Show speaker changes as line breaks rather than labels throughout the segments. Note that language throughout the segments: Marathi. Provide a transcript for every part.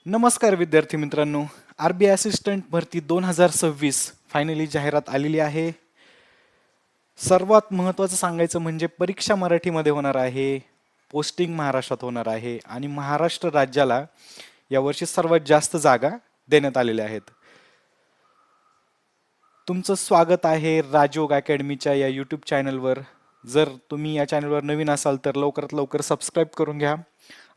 नमस्कार विद्यार्थी मित्रांनो. आरबीआय असिस्टंट भरती 2026 फायनली जाहिरात आलेली आहे. सर्वात महत्त्वाचं सांगायचं म्हणजे परीक्षा मराठीमध्ये होणार आहे. पोस्टिंग महाराष्ट्रात होणार आहे आणि महाराष्ट्र राज्याला यावर्षी सर्वात जास्त जागा देण्यात आलेल्या आहेत. तुमचं स्वागत आहे राजयोग अकॅडमीच्या या यूट्यूब चॅनलवर. जर तुम्ही या चॅनलवर नवीन असाल तर लवकरात लवकर सबस्क्राईब करून घ्या.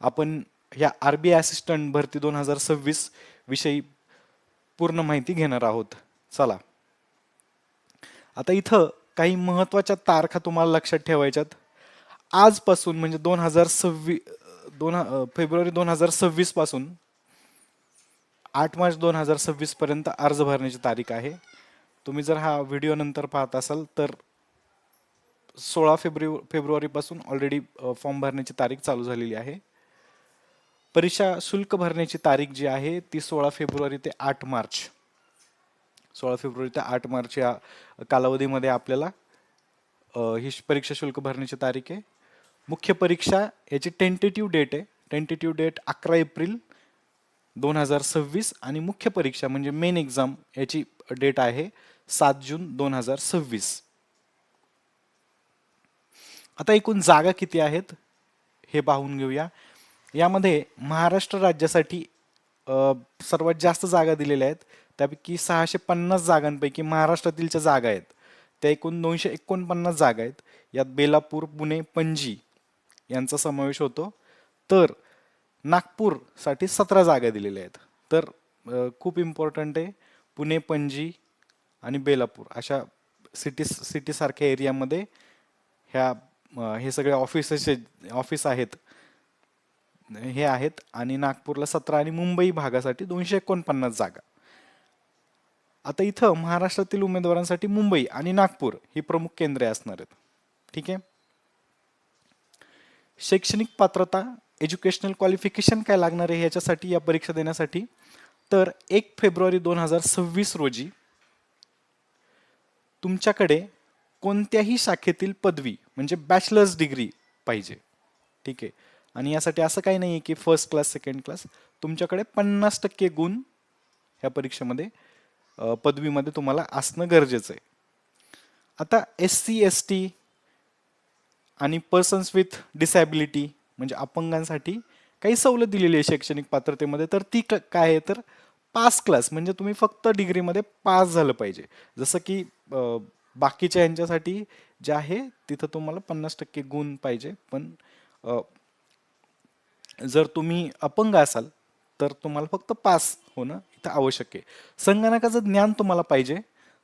आपण ह्या आरबीआय असिस्टंट भरती 2026 विषयी पूर्ण माहिती घेणार आहोत. चला, आता इथं काही महत्त्वाच्या तारखा तुम्हाला लक्षात ठेवायच्यात. आजपासून म्हणजे फेब्रुवारी 2026 पासून 8 मार्च 2026 पर्यंत अर्ज भरण्याची तारीख आहे. तुम्ही जर हा व्हिडिओ नंतर पाहत असाल तर 16 फेब्रुवारी पासून ऑलरेडी फॉर्म भरण्याची तारीख चालू झालेली आहे. परीक्षा शुल्क भरण्याची तारीख जी आहे ती 16 फेब्रुवारी ते 8 मार्च 16 फेब्रुवारी ते 8 मार्च या कालावधीमध्ये आपल्याला ही परीक्षा शुल्क भरण्याची तारीख आहे. मुख्य परीक्षा याची टेंटेटिव्ह डेट आहे. टेंटेटिव्ह डेट 11 एप्रिल 2026 आणि मुख्य परीक्षा म्हणजे मेन एक्झाम याची डेट आहे 7 जून 2026. आता एकूण जागा किती आहेत हे पाहून घेऊया. यामध्ये महाराष्ट्र राज्यासाठी सर्वात जास्त जागा दिलेल्या आहेत. त्यापैकी 650 जागांपैकी महाराष्ट्रातीलच्या जागा आहेत त्या एकूण 249 जागा आहेत. यात बेलापूर, पुणे, पणजी यांचा समावेश होतो. तर नागपूरसाठी 17 जागा दिलेल्या आहेत. तर खूप इम्पॉर्टंट आहे, पुणे, पणजी आणि बेलापूर अशा सिटी सारख्या एरियामध्ये हे सगळे ऑफिस आहेत हे आहेत. आणि नागपूरला 17 आणि मुंबई भागासाठी 249 जागा. आता इथं महाराष्ट्रातील उमेदवारांसाठी मुंबई आणि नागपूर ही प्रमुख केंद्रे असणार आहेत. ठीक आहे. शैक्षणिक पात्रता, एज्युकेशनल क्वालिफिकेशन काय लागणार आहे याच्यासाठी, या परीक्षा देण्यासाठी, तर 1 फेब्रुवारी 2026 रोजी तुमच्याकडे कोणत्याही शाखेतील पदवी म्हणजे बॅचलर्स डिग्री पाहिजे. ठीक आहे. आणि यासाठी असं काही नाही आहे की फर्स्ट क्लास सेकंड क्लास, तुमच्याकडे 50% गुण ह्या परीक्षेमध्ये पदवीमध्ये तुम्हाला असणं गरजेचं आहे. आता SC ST आणि पर्सन्स विथ डिसॅबिलिटी म्हणजे अपंगांसाठी काही सवलत दिलेली आहे शैक्षणिक पात्रतेमध्ये. तर ती काय आहे तर पास क्लास म्हणजे तुम्ही फक्त डिग्रीमध्ये पास झालं पाहिजे. जसं की बाकीच्या यांच्यासाठी जे आहे तिथं तुम्हाला 50% गुण पाहिजे. पण जर तुम्ही अपंग असाल तर तुम्हाला फक्त पास होणं इथं आवश्यक आहे. संगणकाचं ज्ञान तुम्हाला पाहिजे.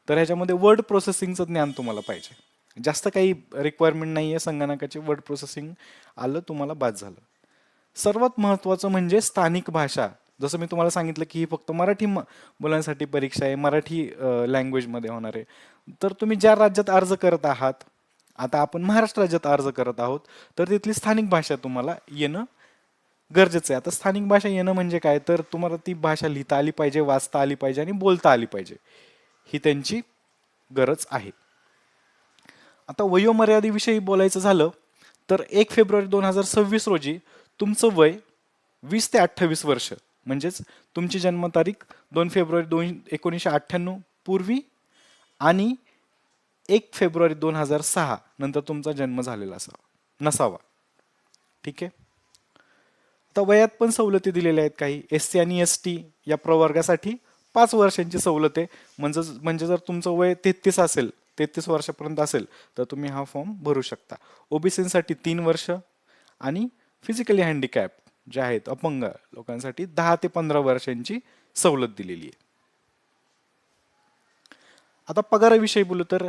तर ह्याच्यामध्ये वर्ड प्रोसेसिंगचं ज्ञान तुम्हाला पाहिजे. जास्त काही रिक्वायरमेंट नाही आहे. संगणकाचे वर्ड प्रोसेसिंग आलं तुम्हाला बाद झालं. सर्वात महत्त्वाचं म्हणजे स्थानिक भाषा. जसं मी तुम्हाला सांगितलं की ही फक्त मराठी मुलांसाठी परीक्षा आहे, मराठी लँग्वेजमध्ये होणार आहे. तर तुम्ही ज्या राज्यात अर्ज करत आहात, आता आपण महाराष्ट्र राज्यात अर्ज करत आहोत, तर तिथली स्थानिक भाषा तुम्हाला येणं गरजेचं आहे. आता स्थानिक भाषा येणं म्हणजे काय तर तुम्हाला ती भाषा लिहिता आली पाहिजे, वाचता आली पाहिजे आणि बोलता आली पाहिजे. ही त्यांची गरज आहे. आता वयोमर्यादेविषयी बोलायचं झालं तर 1 फेब्रुवारी 2026 रोजी तुमचं वय 20 ते 28 वर्ष म्हणजेच तुमची जन्मतारीख 2 फेब्रुवारी 1998 पूर्वी आणि 1 फेब्रुवारी 2006 नंतर तुमचा जन्म झालेला नसावा. ठीक आहे. आता वयात पण सवलती दिलेल्या आहेत काही. SC आणि ST या प्रवर्गासाठी 5 वर्षांची सवलत आहे. म्हणजे जर तुमचं वय 33 वर्षापर्यंत असेल तर तुम्ही हा फॉर्म भरू शकता. ओबीसीसाठी 3 वर्ष आणि फिजिकली हँडिकॅप जे आहेत अपंग लोकांसाठी 10 ते 15 वर्षांची सवलत दिलेली आहे. आता पगाराविषयी बोलू तर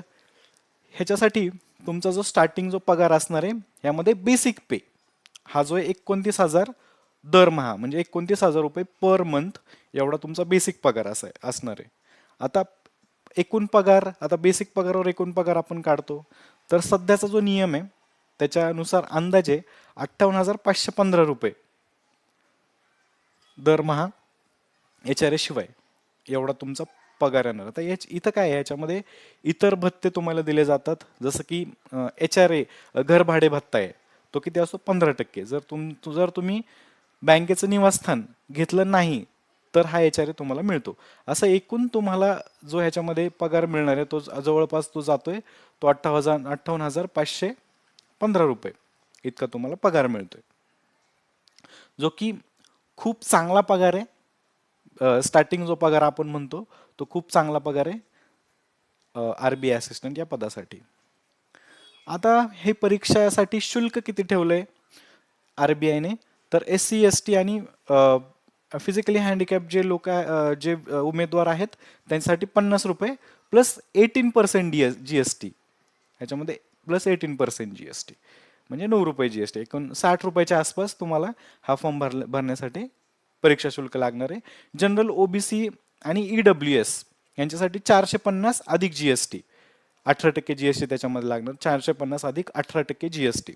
ह्याच्यासाठी तुमचा जो स्टार्टिंग जो पगार असणार आहे यामध्ये बेसिक पे हा जो आहे 29,000 दरमहा म्हणजे 29,000 रुपये पर मंथ एवढा तुमचा बेसिक पगार असणार आहे. आता एकूण पगार, आता बेसिक पगारावर एकूण पगार आपण काढतो तर सध्याचा जो नियम आहे त्याच्यानुसार अंदाजे 58,515 रुपये दरमहा HRA शिवाय एवढा तुमचा पगार येणार. आता इथं काय आहे, याच्यामध्ये इतर भत्ते तुम्हाला दिले जातात. जसं की HRA घर भाडे भत्ता आहे तो किती असतो 15%. जर तुम्ही बँकेचं निवासस्थान घेतलं नाही तर हा HRA तुम्हाला मिळतो. असं एकूण तुम्हाला जो ह्याच्यामध्ये पगार मिळणार आहे तो जवळपास तो जातोय तो 58,515 रुपये इतका तुम्हाला पगार मिळतोय, जो की खूप चांगला पगार आहे. स्टार्टिंग जो पगार आपण म्हणतो तो खूप चांगला पगार आहे RBI असिस्टंट या पदासाठी. आता हे परीक्षासाठी शुल्क किती ठेवलंय RBIने, तर SC ST आणि फिजिकली हँडिकॅप जे लोक जे उमेदवार आहेत त्यांच्यासाठी 50 रुपये प्लस 18% GST, ह्याच्यामध्ये प्लस 18% GST म्हणजे 9 रुपये GST, एकूण 60 रुपयाच्या आसपास तुम्हाला हा फॉर्म भरण्यासाठी परीक्षा शुल्क लागणार आहे. जनरल OBC आणि EWS यांच्यासाठी 450 अधिक GST, 18% GST त्याच्यामध्ये लागणार, 450 अधिक 18% GST.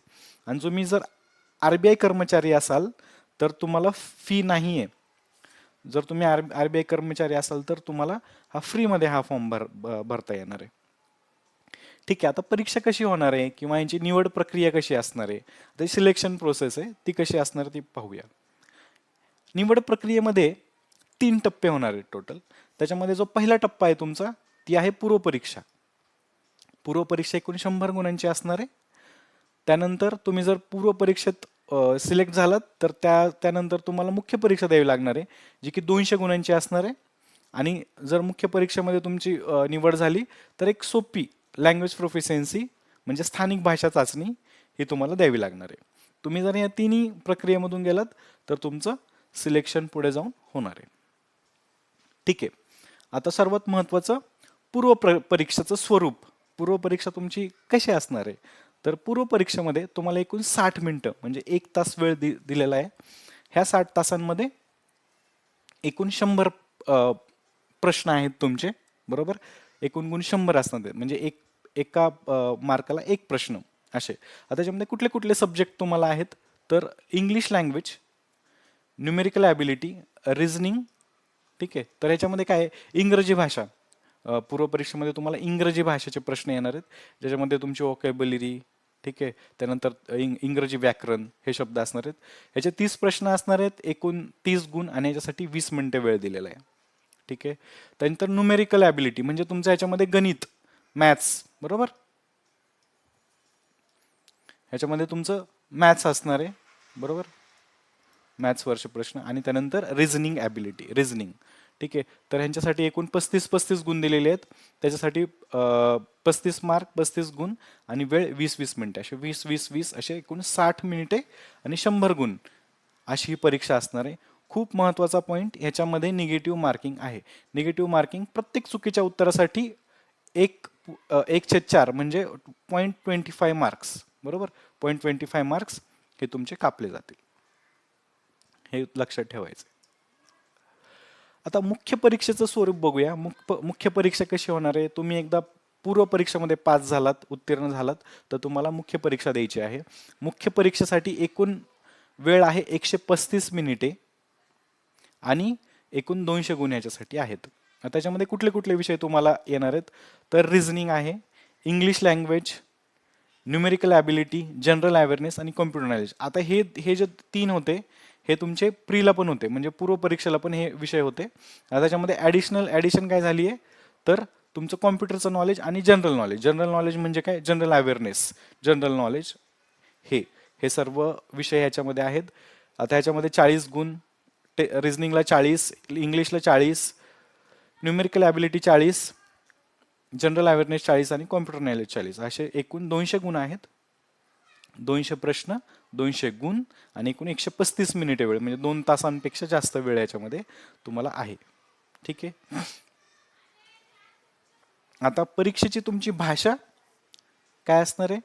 आणि तुम्ही जर RBI कर्मचारी असाल तर तुम्हाला फी नाही आहे. जर तुम्ही RBI कर्मचारी असाल तर तुम्हाला हा फ्रीमध्ये हा फॉर्म भरता येणार आहे. ठीक आहे, आता परीक्षा कशी होणार आहे किंवा यांची निवड प्रक्रिया कशी असणार आहे, तर सिलेक्शन प्रोसेस आहे ती कशी असणार ती पाहूया. निवड प्रक्रियेमध्ये 3 टप्पे होणार आहेत टोटल. त्याच्यामध्ये जो पहिला टप्पा आहे तुमचा ती आहे पूर्वपरीक्षा. पूर्वपरीक्षा एकूण 100 गुणांची असणार आहे. त्यानंतर तुम्ही जर पूर्वपरीक्षेत सिलेक्ट झालात तर त्यानंतर तुम्हाला मुख्य परीक्षा द्यावी लागणार आहे जी की 200 गुणांची असणार आहे. आणि जर मुख्य परीक्षेमध्ये तुमची निवड झाली तर एक सोपी लँग्वेज प्रोफिशियन्सी म्हणजे स्थानिक भाषा चाचणी ही तुम्हाला द्यावी लागणार आहे. तुम्ही जर या तिन्ही प्रक्रियेमधून गेलात तर तुमचं सिलेक्शन पुढे जाऊन होणार आहे. ठीक आहे, आता सर्वात महत्त्वाचं परीक्षेचं स्वरूप. पूर्वपरीक्षा तुमची कशी असणार आहे, तर पूर्वपरीक्षेमध्ये तुम्हाला एकूण 60 मिनिटं म्हणजे 1 तास वेळ दिलेला आहे. ह्या 60 तासांमध्ये एकूण 100 प्रश्न आहेत तुमचे, बरोबर. एकूण गुण 100 असणार म्हणजे एका मार्काला 1 प्रश्न असे. आता त्याच्यामध्ये कुठले कुठले सब्जेक्ट तुम्हाला आहेत, तर English language, numerical ability, reasoning. ठीक आहे, तर ह्याच्यामध्ये काय आहे, इंग्रजी भाषा. पूर्वपरीक्षेमध्ये तुम्हाला इंग्रजी भाषेचे प्रश्न येणार आहेत ज्याच्यामध्ये तुमची वोकॅब्युलरी, ठीक आहे, त्यानंतर इंग्रजी व्याकरण हे शब्द असणार आहेत. ह्याचे 30 प्रश्न असणार आहेत, एकूण 30 गुण आणि याच्यासाठी 20 मिनिटे वेळ दिलेला आहे. ठीक आहे, त्यानंतर न्यूमेरिकल ॲबिलिटी म्हणजे तुमचं याच्यामध्ये गणित, मॅथ्स, बरोबर. ह्याच्यामध्ये तुमचं मॅथ्स असणार आहे, बरोबर, मॅथ्सवरचे प्रश्न. आणि त्यानंतर रिझनिंग ॲबिलिटी, रिझनिंग. ठीक आहे, तर ह्यांच्यासाठी एकूण 35 गुण दिलेले आहेत. त्याच्यासाठी 35 मार्क, 35 गुण आणि वेळ 20 मिनिटे, असे 20 असे एकूण 60 मिनिटे आणि 100 गुण अशी ही परीक्षा असणार आहे. खूप महत्त्वाचा पॉईंट, ह्याच्यामध्ये निगेटिव्ह मार्किंग आहे. निगेटिव्ह मार्किंग प्रत्येक चुकीच्या उत्तरासाठी 1/4 म्हणजे 0.25 मार्क्स, बरोबर. 0.25 मार्क्स हे तुमचे कापले जातील, हे लक्षात ठेवायचं. आता मुख्य परीक्षेचं स्वरूप बघूया. मुख्य परीक्षा कशी होणार आहे, तुम्ही एकदा पूर्व परीक्षेमध्ये पास झालात, उत्तीर्ण झालात तर तुम्हाला मुख्य परीक्षा द्यायची आहे. मुख्य परीक्षेसाठी एकूण वेळ आहे 135 मिनिटे आणि एकूण 200 गुण याच्यासाठी आहेत. त्याच्यामध्ये कुठले कुठले विषय तुम्हाला येणार आहेत, तर रिझनिंग आहे, English language, numerical ability, general awareness आणि कॉम्प्युटर नॉलेज. आता हे जे 3 होते हे तुमचे प्रीला पण होते, म्हणजे पूर्व परीक्षेला पण हे विषय होते. त्याच्यामध्ये ॲडिशन काय झाली आहे, तर तुमचं कॉम्प्युटरचं नॉलेज आणि जनरल नॉलेज. जनरल नॉलेज म्हणजे काय, जनरल अवेअरनेस, जनरल नॉलेज, हे सर्व विषय ह्याच्यामध्ये आहेत. आता ह्याच्यामध्ये 40 गुण, रिझनिंगला 40, इंग्लिशला 40, न्यूमेरिकल ॲबिलिटी 40, जनरल अवेअरनेस 40 आणि कॉम्प्युटर नॉलेज 40, असे एकूण 200 गुण आहेत. 200 प्रश्न, 200 गुण आणि एकूण 135 मिनिटे वेळ, म्हणजे 2 तासांपेक्षा जास्त वेळ याच्यामध्ये तुम्हाला आहे. ठीक आहे, आता परीक्षेची तुमची भाषा काय असणार आहे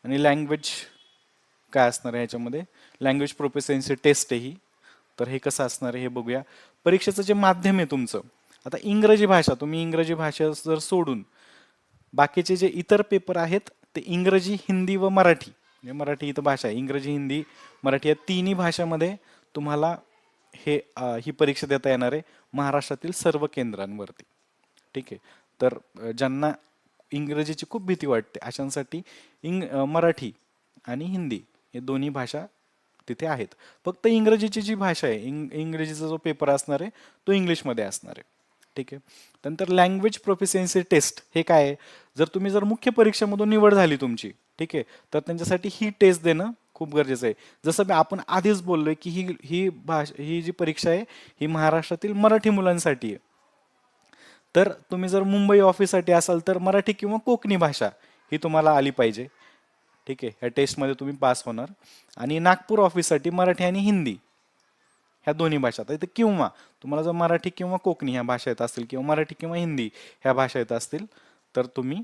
आणि लँग्वेज काय असणार आहे, ह्याच्यामध्ये लँग्वेज प्रोफिशियन्सी टेस्ट आहे ही. तर हे कसं असणार आहे हे बघूया. परीक्षेचं जे माध्यम आहे तुमचं, आता इंग्रजी भाषा, तुम्ही इंग्रजी भाषा जर सोडून बाकीचे जे इतर पेपर आहेत ते इंग्रजी, हिंदी व मराठी, म्हणजे मराठी इथं भाषा आहे, इंग्रजी, हिंदी, मराठी या तिन्ही भाषांमध्ये तुम्हाला ही परीक्षा देता येणार आहे महाराष्ट्रातील सर्व केंद्रांवरती. ठीक आहे, तर ज्यांना इंग्रजीची खूप भीती वाटते अशांसाठी मराठी आणि हिंदी हे दोन्ही भाषा तिथे आहेत. फक्त इंग्रजीची जी भाषा आहे, इंग्रजीचा जो पेपर असणार आहे तो इंग्लिशमध्ये असणार आहे. ठीक आहे. नंतर लँग्वेज प्रोफिशियन्सी टेस्ट हे काय आहे? जर मुख्य परीक्षेमधून निवड झाली तुमची, ठीक आहे, तर त्यांच्यासाठी ही टेस्ट देणं खूप गरजेचं आहे. जसं आपण आधीच बोललोय की ही जी परीक्षा आहे ही महाराष्ट्रातील मराठी मुलांसाठी आहे. तर तुम्ही जर मुंबई ऑफिससाठी असाल तर मराठी किंवा कोकणी भाषा ही तुम्हाला आली पाहिजे. ठीक आहे, या टेस्टमध्ये तुम्ही पास होणार. आणि नागपूर ऑफिससाठी मराठी आणि हिंदी ह्या दोन्ही भाषा. तर इथे किंवा तुम्हाला जर मराठी किंवा कोकणी ह्या भाषा येत असतील किंवा मराठी किंवा हिंदी ह्या भाषा येत असतील तर तुम्ही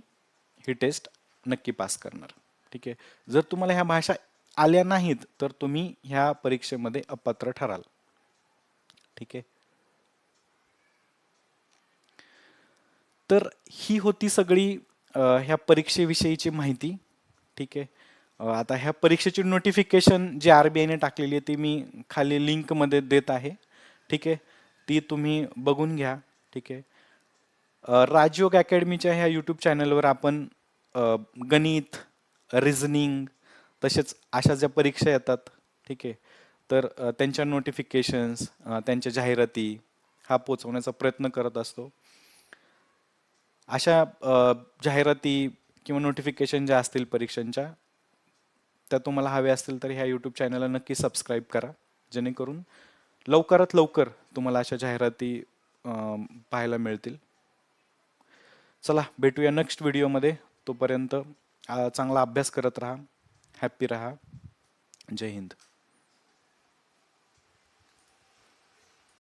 ही टेस्ट नक्की पास करणार. ठीक आहे. जर तुम्हाला ह्या भाषा आल्या नाहीत तर तुम्ही ह्या परीक्षेमध्ये अपात्र ठराल. ठीक आहे. तर ही होती सगळी ह्या परीक्षेविषयीची माहिती. ठीक आहे. आता ह्या परीक्षेची नोटिफिकेशन जी RBIने टाकलेली आहे ती मी खाली लिंकमध्ये देत आहे. ठीक आहे, ती तुम्ही बघून घ्या. ठीक आहे. राजयोग अकॅडमीच्या ह्या यूट्यूब चॅनलवर आपण गणित, रिझनिंग तसेच अशा ज्या परीक्षा येतात, ठीक आहे, तर त्यांच्या नोटिफिकेशन्स, त्यांच्या जाहिराती हा पोचवण्याचा प्रयत्न करत असतो. अशा जाहिराती किंवा नोटिफिकेशन ज्या असतील परीक्षांच्या त्या तुम्हाला हव्या असतील तर ह्या यूट्यूब चॅनलला नक्की सबस्क्राईब करा, जेणेकरून लवकरात लवकर तुम्हाला अशा जाहिराती पाहायला मिळतील. चला भेटूया नेक्स्ट व्हिडिओमध्ये. तोपर्यंत चांगला अभ्यास करत राहा, हॅप्पी राहा. जय हिंद.